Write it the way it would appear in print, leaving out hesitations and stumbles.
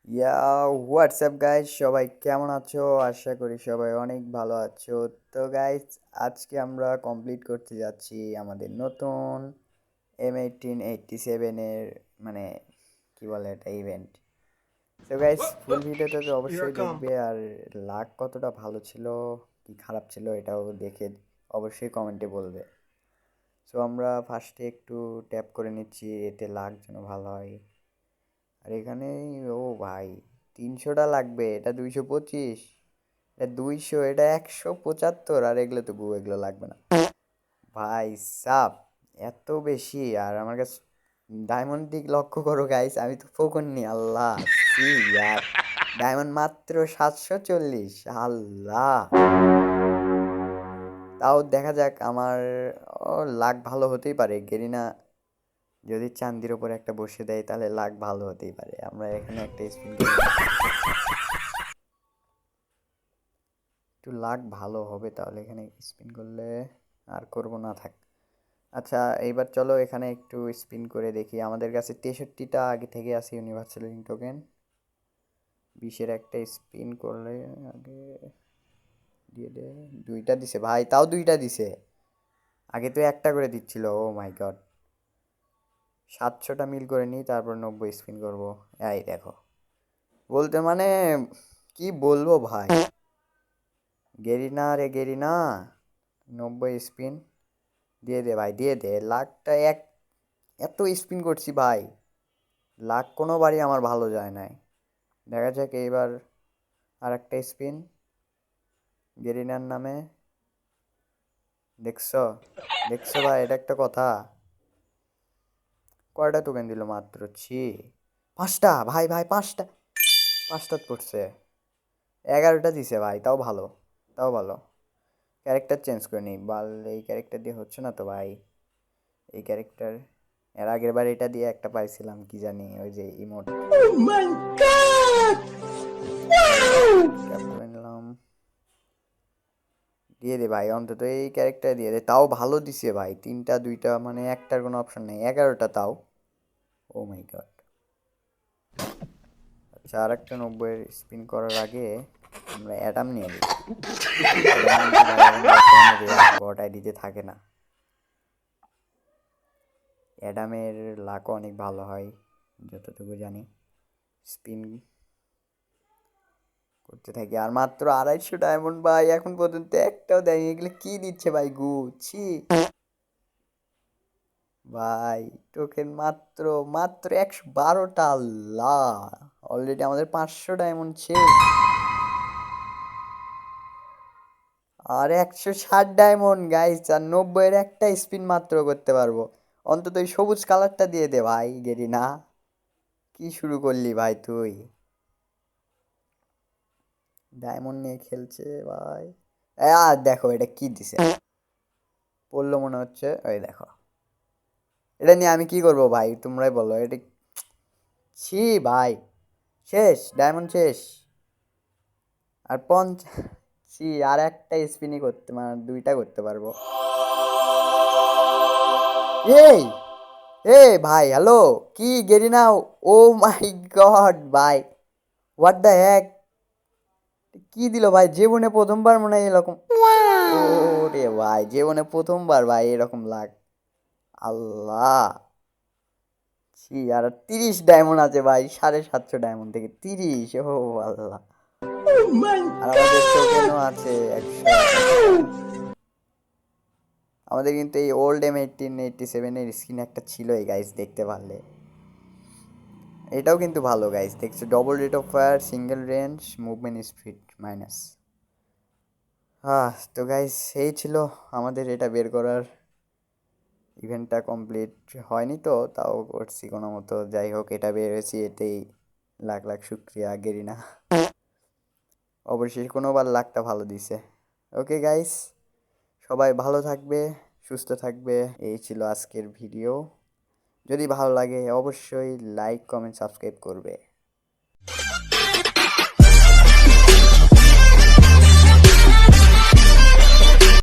ইয়া WhatsApp guys, সবাই কেমন আছো? আশা করি সবাই অনেক ভালো আছো। তো গাইজ, আজকে আমরা কমপ্লিট করতে যাচ্ছি আমাদের নতুন M1887-এর মানে কি বলে এটা ইভেন্ট। তো গাইজ, ফুল ভিডিওটা তো Here I অবশ্যই come. দেখবে, আর লাক কতটা ভালো ছিল কি খারাপ ছিল এটাও দেখে অবশ্যই কমেন্টে বলবে। সো আমরা ফার্স্টে একটু ট্যাপ করে নিচ্ছি, এতে লাক যেন ভালো হয়। আর এখানে ও ভাই, 300টা লাগবে, এটা 225, এটা 200, এটা 175, আর এগুলো তো এগুলো লাগবে না ভাই সাব, এত বেশি। আর আমার কাছে ডায়মন্ড দিক লক্ষ্য করো গাইস, আমি তো ফোকননি আল্লাহ। সি ইয়ার, ডায়মন্ড মাত্র 740, আল্লাহ। তাও দেখা যাক, আমার লাক ভালো হতেই পারে। গেরিনা যদি চান্দির ওপরে একটা বসে দেয় তাহলে লাক ভালো হতেই পারে। আমরা এখানে একটা স্পিন করলাম, একটু লাক ভালো হবে তাহলে এখানে স্পিন করলে। আর করব না, থাক। আচ্ছা, এইবার চলো এখানে একটু স্পিন করে দেখি। আমাদের কাছে 63টা আগে থেকে আছে ইউনিভার্সাল টোকেন। 20-এর একটা স্পিন করলে আগে দিয়ে দে। দুইটা দিছে ভাই, তাও দুইটা দিছে। আগে তো একটা করে দিচ্ছিল। ও মাই গড। 700টা মিল করে নিই, তারপর 90 স্পিন করব। এই দেখো, বলতে মানে কি বলবো ভাই, গেরিনা রে গেরিনা, 90 স্পিন দিয়ে দে ভাই, দিয়ে দে। লাখটা এত স্পিন করছি ভাই, লাখ কোনোবারই আমার ভালো যায় নাই। দেখা যাক এইবার আর একটা স্পিন গেরিনার নামে। দেখছো, দেখছো ভাই, এটা একটা কথা। কয়টা টোকেন দিল মাত্র, ছি। 5টা ভাই, ভাই 5টা, 5টা পড়ছে। 11টা দিছে ভাই, তাও ভালো, তাও ভালো। ক্যারেক্টার চেঞ্জ করে নিই বাল, এই ক্যারেক্টার দিয়ে হচ্ছে না তো ভাই। এই ক্যারেক্টার, এর আগের বার এটা দিয়ে একটা পাইছিলাম, কি জানি, ওই যে ইমোট। Oh my god! চলো Wow! ক্যাপ করে নিলাম। দিয়ে দে ভাই, অন্তত এই ক্যারেক্টার দিয়ে দে, তাও ভালো দিছে ভাই। 3টা 2টা, মানে একটার কোনো অপশন নেই। 11টা তাও। ও মাই গড। আচ্ছা, আর একটা 90-এর স্পিন করার আগে আমরা অ্যাডাম নিয়ে নিই। অ্যাডাম কিন্তু ভাই এখন বর্তমানে রেয়ার, বট আইডিতে থাকে না। অ্যাডামের লাকও অনেক ভালো হয় যতটুকু জানি। স্পিন করতে থাকি, আর মাত্র 250 ডায়মন্ড ভাই, এখন পর্যন্ত একটাও দেয়নি। এগুলো কি দিচ্ছে ভাই, গুছি ভাই। টোকেন মাত্র মাত্র 112টা, আল্লাহ। অলরেডি আমাদের 500 ডায়মন্ড শেষ, আর 160 ডায়মন্ড গাইস, আর 90-এর একটা স্পিন মাত্র করতে পারবো। অন্তত ওই সবুজ কালারটা দিয়ে দে ভাই গেরিনা। কি শুরু করলি ভাই তুই? ডায়মন্ড নিয়ে খেলছে ভাই। আর দেখো এটা কি দিছে, পড়লো মনে হচ্ছে, ওই দেখো। এটা নিয়ে আমি কি করবো ভাই, তোমরাই বলো। এটা ছি ভাই, শেষ, ডায়মন্ড শেষ। আর ছি, আর একটা স্পিনই করতে, মানে দুইটা করতে পারবো। এই এ ভাই, হ্যালো, কি গেরিনা? ও মাই গড ভাই, হোয়াট দ্য হ্যাক, কি দিল ভাই? জীবনে প্রথমবার মনে হয় এরকম। ও রে ভাই, জীবনে প্রথমবার ভাই এরকম লাগ, আল্লাহ। ছি, আর 30 ডায়মন্ড আছে ভাই, 750 ডায়মন্ড থেকে 30, ও আল্লাহ। Oh my আর আমাদের টোকেনও god! আছে 128টা। Wow! আমাদের কিন্তু এই ওল্ড M1887-এর স্কিন একটা ছিল এই গাইস, দেখতে পারলে। এটাও কিন্তু ভালো গাইস, দেখছো, double rate of fire, single range, movement speed minus. হ্যাঁ, তো গাইস এই ছিল আমাদের এটা বের করার। ইভেন্টটা কমপ্লিট হয়নি তো, তাও করছি কোনো মতো। যাই হোক, এটা বের হয়েছি, এতেই লাখ লাখ শুক্রিয়া গেরিনা। অবশ্যই কোনোবার লাকটা ভালো দিছে। ওকে গাইস, সবাই ভালো থাকবে, সুস্থ থাকবে। এই ছিল আজকের ভিডিও। যদি ভালো লাগে অবশ্যই লাইক, কমেন্ট, সাবস্ক্রাইব করবে।